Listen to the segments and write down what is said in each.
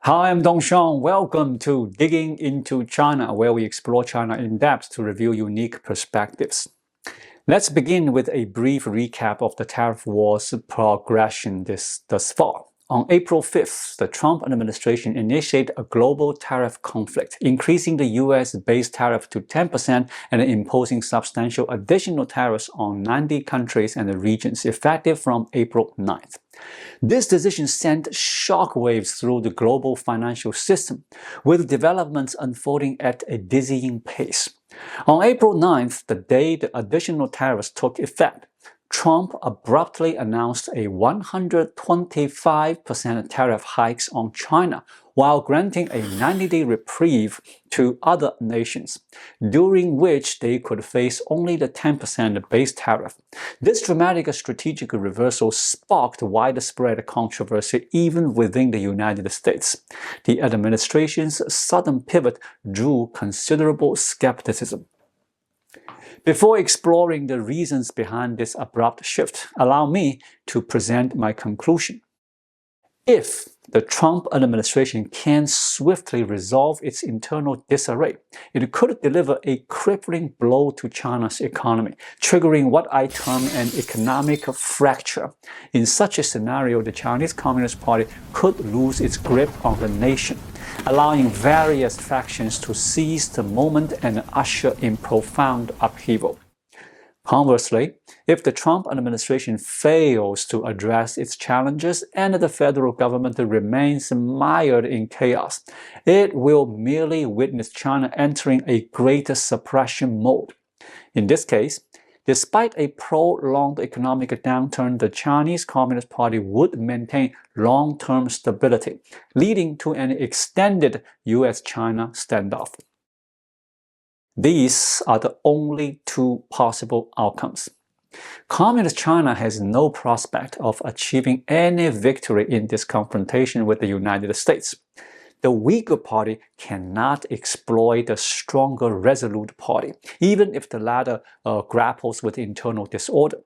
Hi, I'm Dongshang. Welcome to Digging into China, where we explore China in depth to reveal unique perspectives. Let's begin with a brief recap of the tariff war's progression thus far. On April 5th, the Trump administration initiated a global tariff conflict, increasing the U.S. base tariff to 10% and imposing substantial additional tariffs on 90 countries and regions, effective from April 9th. This decision sent shockwaves through the global financial system, with developments unfolding at a dizzying pace. On April 9th, the day the additional tariffs took effect, Trump abruptly announced a 125% tariff hikes on China, while granting a 90-day reprieve to other nations, during which they could face only the 10% base tariff. This dramatic strategic reversal sparked widespread controversy even within the United States. The administration's sudden pivot drew considerable skepticism. Before exploring the reasons behind this abrupt shift, allow me to present my conclusion. If the Trump administration can swiftly resolve its internal disarray, it could deliver a crippling blow to China's economy, triggering what I term an economic fracture. In such a scenario, the Chinese Communist Party could lose its grip on the nation, allowing various factions to seize the moment and usher in profound upheaval. Conversely, if the Trump administration fails to address its challenges and the federal government remains mired in chaos, it will merely witness China entering a greater suppression mode. In this case, despite a prolonged economic downturn, the Chinese Communist Party would maintain long-term stability, leading to an extended U.S. China standoff. These are the only two possible outcomes. Communist China has no prospect of achieving any victory in this confrontation with the United States. The weaker party cannot exploit the stronger, resolute party, even if the latter grapples with internal disorder.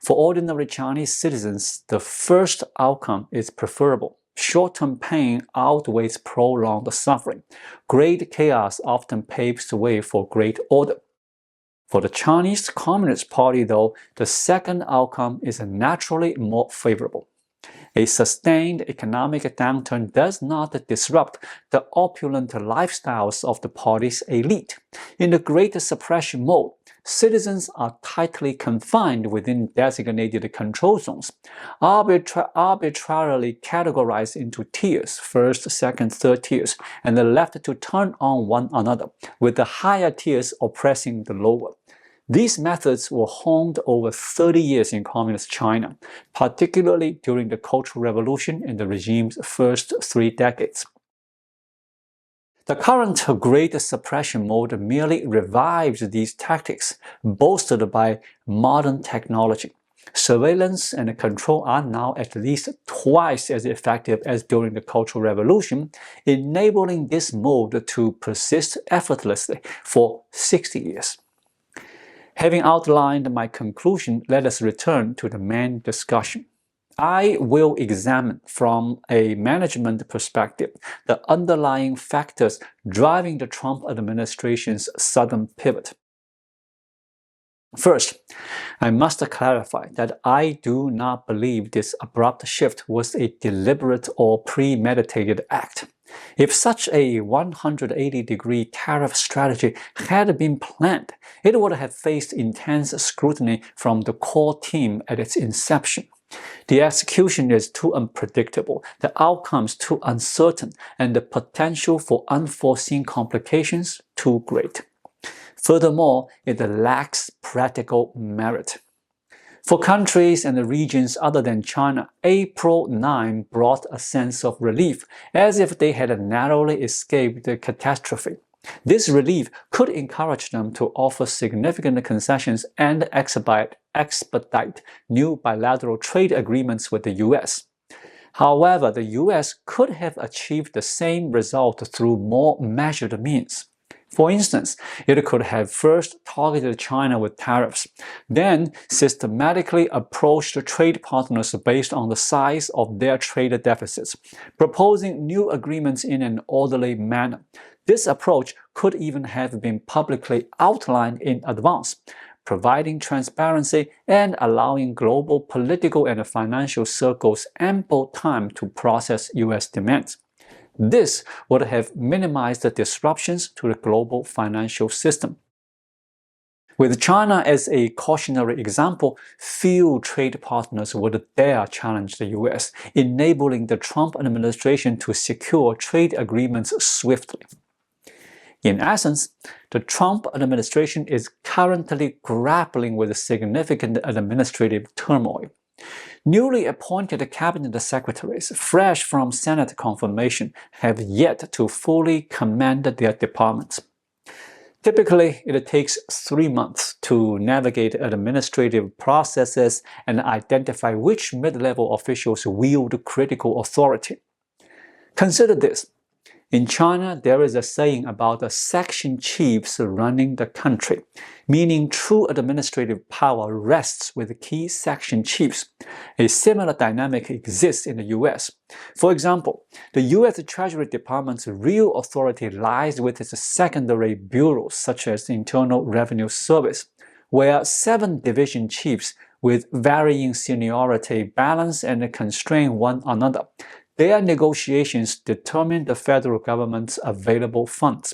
For ordinary Chinese citizens, the first outcome is preferable. Short-term pain outweighs prolonged suffering. Great chaos often paves the way for great order. For the Chinese Communist Party, though, the second outcome is naturally more favorable. A sustained economic downturn does not disrupt the opulent lifestyles of the party's elite. In the great suppression mode, citizens are tightly confined within designated control zones, arbitrarily categorized into tiers, first, second, third tiers, and left to turn on one another, with the higher tiers oppressing the lower. These methods were honed over 30 years in Communist China, particularly during the Cultural Revolution in the regime's first 3 decades. The current Great Suppression mode merely revives these tactics, bolstered by modern technology. Surveillance and control are now at least twice as effective as during the Cultural Revolution, enabling this mode to persist effortlessly for 60 years. Having outlined my conclusion, let us return to the main discussion. I will examine from a management perspective the underlying factors driving the Trump administration's sudden pivot. First, I must clarify that I do not believe this abrupt shift was a deliberate or premeditated act. If such a 180-degree tariff strategy had been planned, it would have faced intense scrutiny from the core team at its inception. The execution is too unpredictable, the outcomes too uncertain, and the potential for unforeseen complications too great. Furthermore, it lacks practical merit. For countries and regions other than China, April 9 brought a sense of relief, as if they had narrowly escaped the catastrophe. This relief could encourage them to offer significant concessions and expedite new bilateral trade agreements with the U.S. However, the U.S. could have achieved the same result through more measured means. For instance, it could have first targeted China with tariffs, then systematically approached trade partners based on the size of their trade deficits, proposing new agreements in an orderly manner. This approach could even have been publicly outlined in advance, providing transparency and allowing global political and financial circles ample time to process U.S. demands. This would have minimized the disruptions to the global financial system. With China as a cautionary example, few trade partners would dare challenge the U.S., enabling the Trump administration to secure trade agreements swiftly. In essence, the Trump administration is currently grappling with significant administrative turmoil. Newly appointed cabinet secretaries, fresh from Senate confirmation, have yet to fully command their departments. Typically, it takes 3 months to navigate administrative processes and identify which mid-level officials wield critical authority. Consider this. In China, there is a saying about the section chiefs running the country, meaning true administrative power rests with key section chiefs. A similar dynamic exists in the U.S. For example, the U.S. Treasury Department's real authority lies with its secondary bureaus, such as the Internal Revenue Service, where 7 division chiefs with varying seniority balance and constrain one another. Their negotiations determine the federal government's available funds.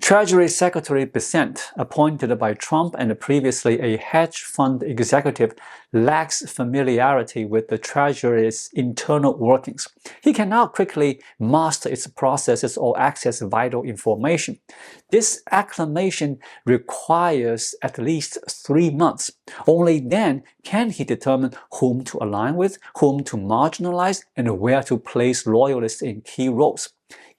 Treasury Secretary Bessent, appointed by Trump and previously a hedge fund executive, lacks familiarity with the Treasury's internal workings. He cannot quickly master its processes or access vital information. This acclimation requires at least 3 months. Only then can he determine whom to align with, whom to marginalize, and where to place loyalists in key roles.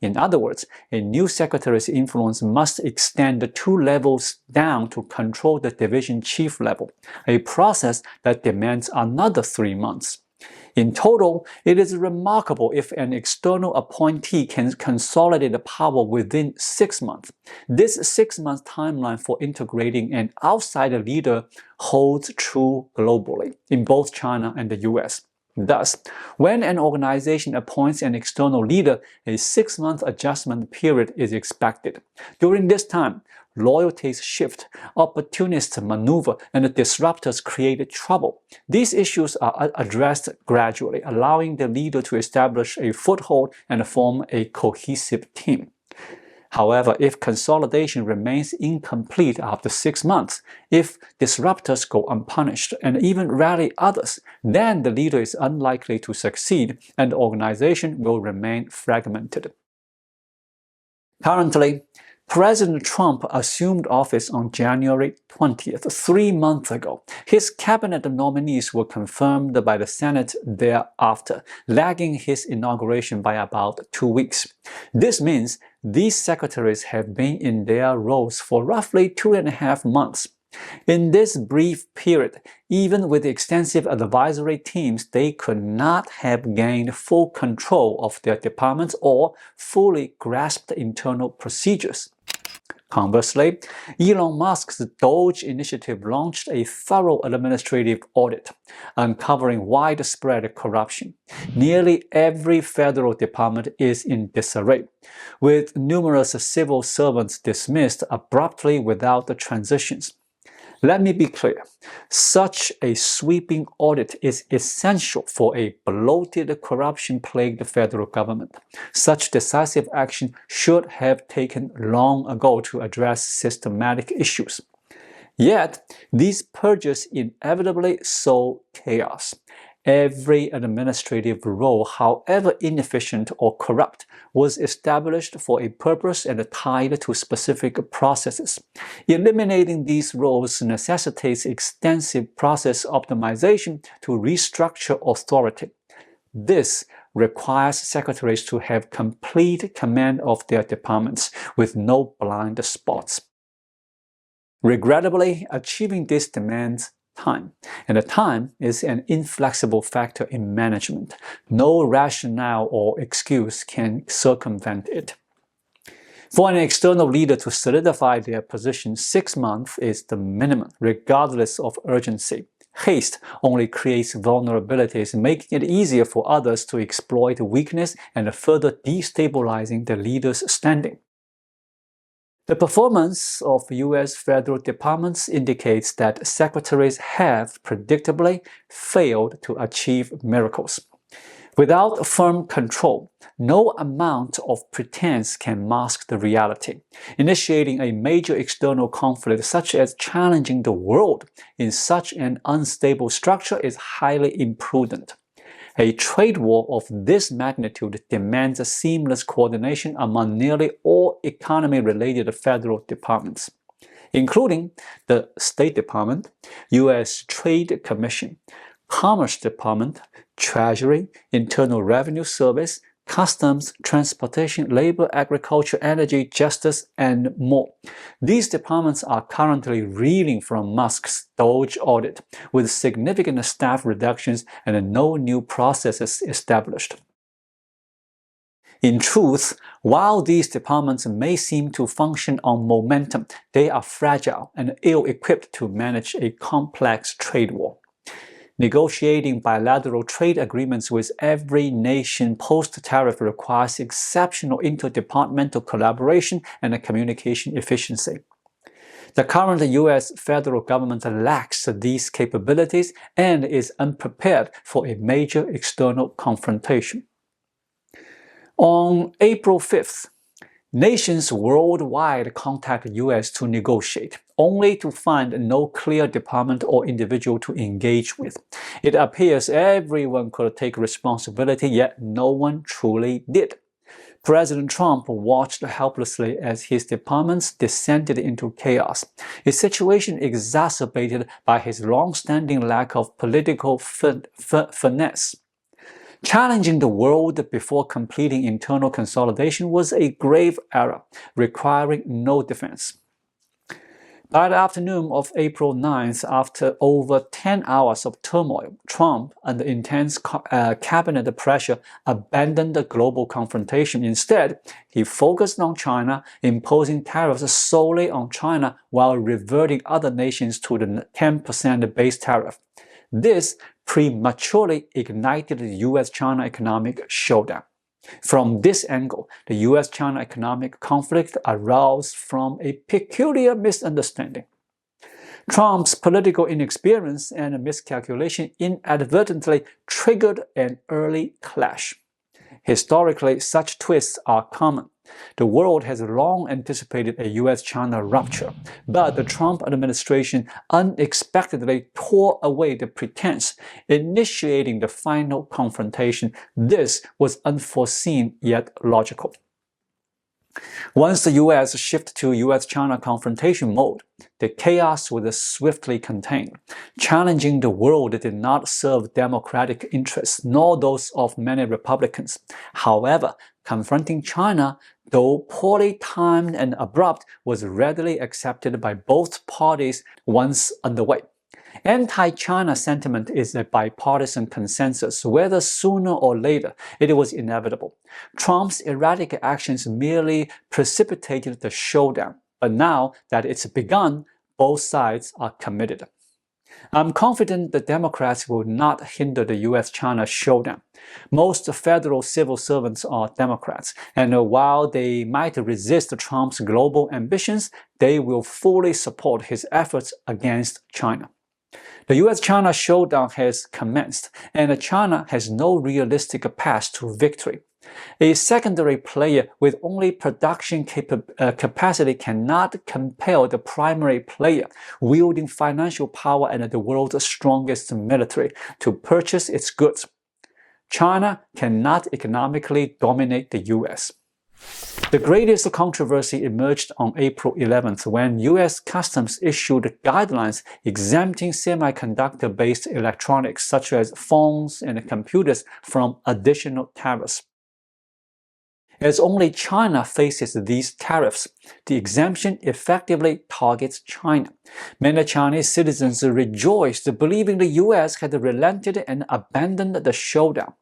In other words, a new secretary's influence must extend 2 levels down to control the division chief level, a process that demands another 3 months. In total, it is remarkable if an external appointee can consolidate the power within 6 months. This 6-month timeline for integrating an outsider leader holds true globally, in both China and the US. Thus, when an organization appoints an external leader, a 6-month adjustment period is expected. During this time, loyalties shift, opportunists maneuver, and disruptors create trouble. These issues are addressed gradually, allowing the leader to establish a foothold and form a cohesive team. However, if consolidation remains incomplete after 6 months, if disruptors go unpunished and even rally others, then the leader is unlikely to succeed and the organization will remain fragmented. Currently, President Trump assumed office on January 20th, 3 months ago. His cabinet nominees were confirmed by the Senate thereafter, lagging his inauguration by about 2 weeks. This means these secretaries have been in their roles for roughly 2.5 months. In this brief period, even with extensive advisory teams, they could not have gained full control of their departments or fully grasped internal procedures. Conversely, Elon Musk's DOGE initiative launched a thorough administrative audit, uncovering widespread corruption. Nearly every federal department is in disarray, with numerous civil servants dismissed abruptly without the transitions. Let me be clear, such a sweeping audit is essential for a bloated, corruption-plagued federal government. Such decisive action should have taken long ago to address systematic issues. Yet, these purges inevitably sow chaos. Every administrative role, however inefficient or corrupt, was established for a purpose and tied to specific processes. Eliminating these roles necessitates extensive process optimization to restructure authority. This requires secretaries to have complete command of their departments with no blind spots. Regrettably, achieving this demands time, and the time is an inflexible factor in management. No rationale or excuse can circumvent it. For an external leader to solidify their position, 6 months is the minimum, regardless of urgency. Haste only creates vulnerabilities, making it easier for others to exploit weakness and further destabilizing the leader's standing. The performance of U.S. federal departments indicates that secretaries have predictably failed to achieve miracles. Without firm control, no amount of pretense can mask the reality. Initiating a major external conflict such as challenging the world in such an unstable structure is highly imprudent. A trade war of this magnitude demands a seamless coordination among nearly all economy-related federal departments, including the State Department, U.S. Trade Commission, Commerce Department, Treasury, Internal Revenue Service, Customs, Transportation, Labor, Agriculture, Energy, Justice, and more. These departments are currently reeling from Musk's DOGE audit, with significant staff reductions and no new processes established. In truth, while these departments may seem to function on momentum, they are fragile and ill-equipped to manage a complex trade war. Negotiating bilateral trade agreements with every nation post-tariff requires exceptional interdepartmental collaboration and communication efficiency. The current U.S. federal government lacks these capabilities and is unprepared for a major external confrontation. On April 5th, nations worldwide contacted the U.S. to negotiate, only to find no clear department or individual to engage with. It appears everyone could take responsibility, yet no one truly did. President Trump watched helplessly as his departments descended into chaos, a situation exacerbated by his long-standing lack of political finesse. Challenging the world before completing internal consolidation was a grave error, requiring no defense. By the afternoon of April 9th, after over 10 hours of turmoil, Trump, under intense cabinet pressure, abandoned the global confrontation. Instead, he focused on China, imposing tariffs solely on China while reverting other nations to the 10% base tariff. This prematurely ignited the U.S. China economic showdown. From this angle, the U.S. China economic conflict arose from a peculiar misunderstanding. Trump's political inexperience and miscalculation inadvertently triggered an early clash. Historically, such twists are common. The world has long anticipated a U.S.-China rupture, but the Trump administration unexpectedly tore away the pretense, initiating the final confrontation. This was unforeseen yet logical. Once the U.S. shifted to U.S.-China confrontation mode, the chaos was swiftly contained. Challenging the world did not serve democratic interests, nor those of many Republicans. However, confronting China, though poorly timed and abrupt, was readily accepted by both parties once underway. Anti-China sentiment is a bipartisan consensus. Whether sooner or later, it was inevitable. Trump's erratic actions merely precipitated the showdown. But now that it's begun, both sides are committed. I'm confident the Democrats will not hinder the U.S.-China showdown. Most federal civil servants are Democrats, and while they might resist Trump's global ambitions, they will fully support his efforts against China. The U.S.-China showdown has commenced, and China has no realistic path to victory. A secondary player with only production capacity cannot compel the primary player, wielding financial power and the world's strongest military, to purchase its goods. China cannot economically dominate the U.S. The greatest controversy emerged on April 11th when U.S. Customs issued guidelines exempting semiconductor-based electronics such as phones and computers from additional tariffs. As only China faces these tariffs, the exemption effectively targets China. Many Chinese citizens rejoiced, believing the U.S. had relented and abandoned the showdown.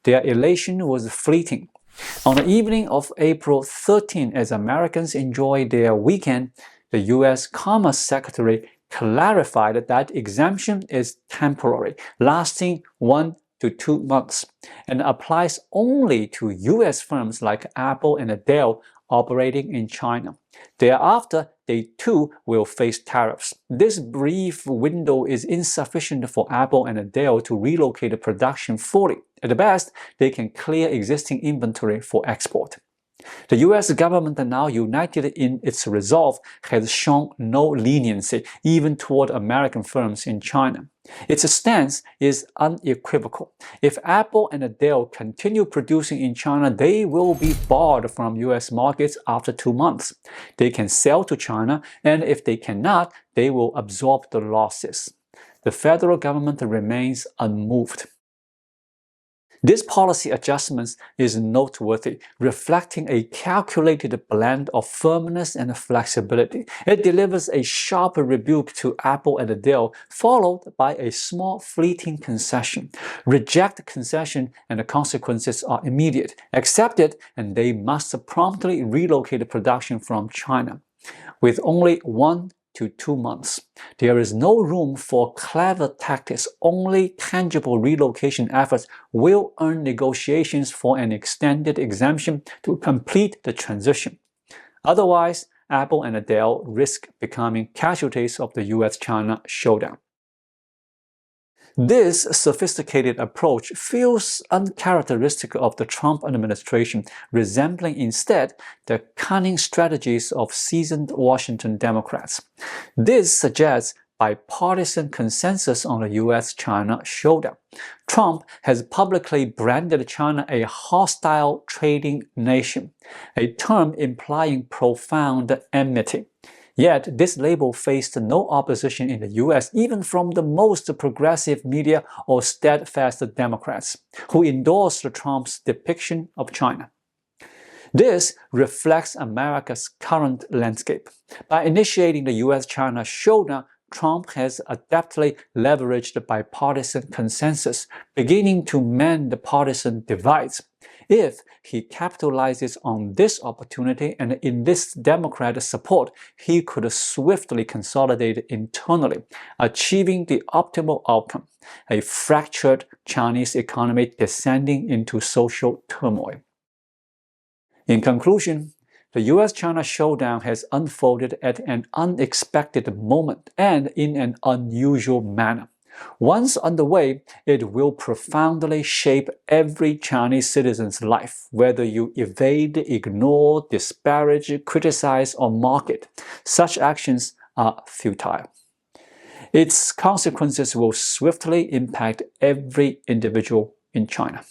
Their elation was fleeting. On the evening of April 13, as Americans enjoyed their weekend, the U.S. Commerce Secretary clarified that exemption is temporary, lasting 1 to 2 months, and applies only to U.S. firms like Apple and Dell operating in China. Thereafter, they too will face tariffs. This brief window is insufficient for Apple and Dell to relocate production fully. At the best, they can clear existing inventory for export. The U.S. government, now united in its resolve, has shown no leniency even toward American firms in China. Its stance is unequivocal. If Apple and Dell continue producing in China, they will be barred from U.S. markets after 2 months. They can sell to China, and if they cannot, they will absorb the losses. The federal government remains unmoved. This policy adjustment is noteworthy, reflecting a calculated blend of firmness and flexibility. It delivers a sharp rebuke to Apple and Dell, followed by a small fleeting concession. Reject the concession and the consequences are immediate. Accept it and they must promptly relocate production from China. With only 1 to 2 months. There is no room for clever tactics. Only tangible relocation efforts will earn negotiations for an extended exemption to complete the transition. Otherwise, Apple and Dell risk becoming casualties of the U.S. China showdown. This sophisticated approach feels uncharacteristic of the Trump administration, resembling instead the cunning strategies of seasoned Washington Democrats. This suggests bipartisan consensus on the U.S. China showdown. Trump has publicly branded China a hostile trading nation, a term implying profound enmity. Yet, this label faced no opposition in the U.S., even from the most progressive media or steadfast Democrats, who endorsed Trump's depiction of China. This reflects America's current landscape. By initiating the U.S.-China showdown, Trump has adeptly leveraged bipartisan consensus, beginning to mend the partisan divides. If he capitalizes on this opportunity and enlists Democrat support, he could swiftly consolidate internally, achieving the optimal outcome, a fractured Chinese economy descending into social turmoil. In conclusion, the U.S.-China showdown has unfolded at an unexpected moment and in an unusual manner. Once underway, it will profoundly shape every Chinese citizen's life, whether you evade, ignore, disparage, criticize, or mock it. Such actions are futile. Its consequences will swiftly impact every individual in China.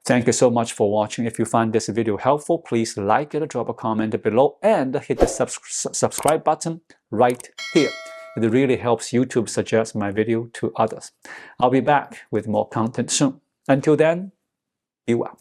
Thank you so much for watching. If you find this video helpful, please like it, drop a comment below, and hit the subscribe button right here. It really helps YouTube suggest my video to others. I'll be back with more content soon. Until then, be well.